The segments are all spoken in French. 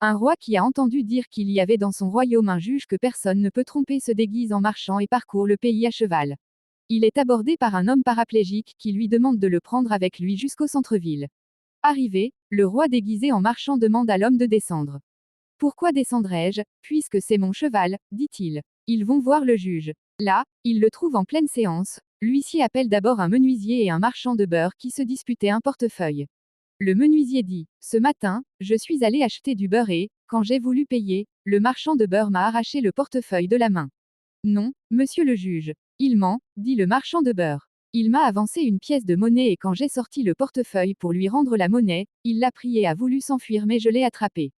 Un roi qui a entendu dire qu'il y avait dans son royaume un juge que personne ne peut tromper se déguise en marchand et parcourt le pays à cheval. Il est abordé par un homme paraplégique qui lui demande de le prendre avec lui jusqu'au centre-ville. Arrivé, le roi déguisé en marchand demande à l'homme de descendre. Pourquoi descendrais-je, puisque c'est mon cheval, dit-il. Ils vont voir le juge. Là, ils le trouvent en pleine séance. L'huissier appelle d'abord un menuisier et un marchand de beurre qui se disputaient un portefeuille. Le menuisier dit, ce matin, je suis allé acheter du beurre et, quand j'ai voulu payer, le marchand de beurre m'a arraché le portefeuille de la main. Non, monsieur le juge. Il ment, dit le marchand de beurre. Il m'a avancé une pièce de monnaie et quand j'ai sorti le portefeuille pour lui rendre la monnaie, il l'a pris et a voulu s'enfuir mais je l'ai attrapé.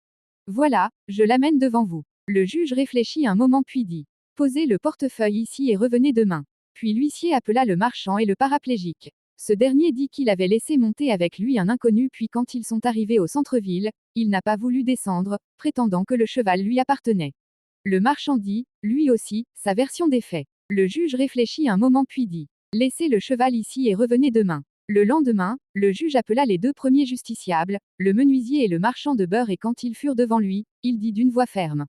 Voilà, je l'amène devant vous. Le juge réfléchit un moment puis dit. Posez le portefeuille ici et revenez demain. Puis l'huissier appela le marchand et le paraplégique. Ce dernier dit qu'il avait laissé monter avec lui un inconnu puis quand ils sont arrivés au centre-ville, il n'a pas voulu descendre, prétendant que le cheval lui appartenait. Le marchand dit, lui aussi, sa version des faits. Le juge réfléchit un moment puis dit. Laissez le cheval ici et revenez demain. Le lendemain, le juge appela les deux premiers justiciables, le menuisier et le marchand de beurre et quand ils furent devant lui, il dit d'une voix ferme.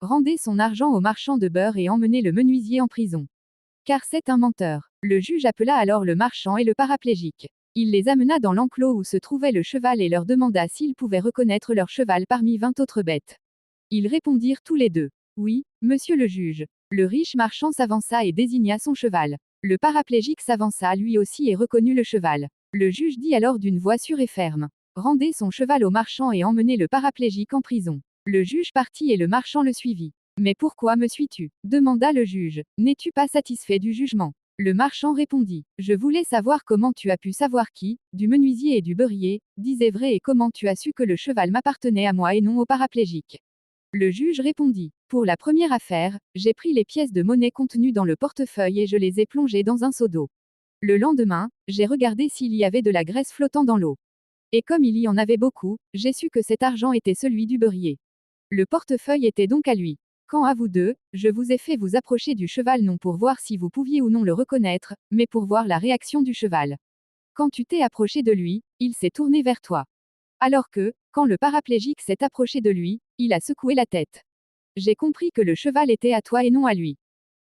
Rendez son argent au marchand de beurre et emmenez le menuisier en prison. Car c'est un menteur. Le juge appela alors le marchand et le paraplégique. Il les amena dans l'enclos où se trouvait le cheval et leur demanda s'ils pouvaient reconnaître leur cheval parmi 20 autres bêtes. Ils répondirent tous les deux. Oui, monsieur le juge. Le riche marchand s'avança et désigna son cheval. Le paraplégique s'avança lui aussi et reconnut le cheval. Le juge dit alors d'une voix sûre et ferme. Rendez son cheval au marchand et emmenez le paraplégique en prison. Le juge partit et le marchand le suivit. Mais pourquoi me suis-tu demanda le juge. N'es-tu pas satisfait du jugement? Le marchand répondit. Je voulais savoir comment tu as pu savoir qui, du menuisier et du beurrier, disait vrai et comment tu as su que le cheval m'appartenait à moi et non au paraplégique. Le juge répondit. Pour la première affaire, j'ai pris les pièces de monnaie contenues dans le portefeuille et je les ai plongées dans un seau d'eau. Le lendemain, j'ai regardé s'il y avait de la graisse flottant dans l'eau. Et comme il y en avait beaucoup, j'ai su que cet argent était celui du beurrier. Le portefeuille était donc à lui. Quand à vous deux, je vous ai fait vous approcher du cheval non pour voir si vous pouviez ou non le reconnaître, mais pour voir la réaction du cheval. Quand tu t'es approché de lui, il s'est tourné vers toi. Alors que, quand le paraplégique s'est approché de lui, il a secoué la tête. J'ai compris que le cheval était à toi et non à lui.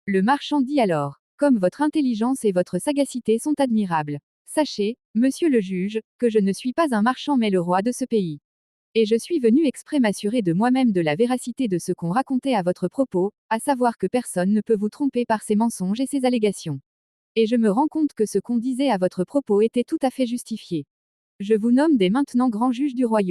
Le marchand dit alors. Comme votre intelligence et votre sagacité sont admirables. Sachez, monsieur le juge, que je ne suis pas un marchand mais le roi de ce pays. Et je suis venu exprès m'assurer de moi-même de la véracité de ce qu'on racontait à votre propos, à savoir que personne ne peut vous tromper par ces mensonges et ces allégations. Et je me rends compte que ce qu'on disait à votre propos était tout à fait justifié. Je vous nomme dès maintenant grand juge du royaume.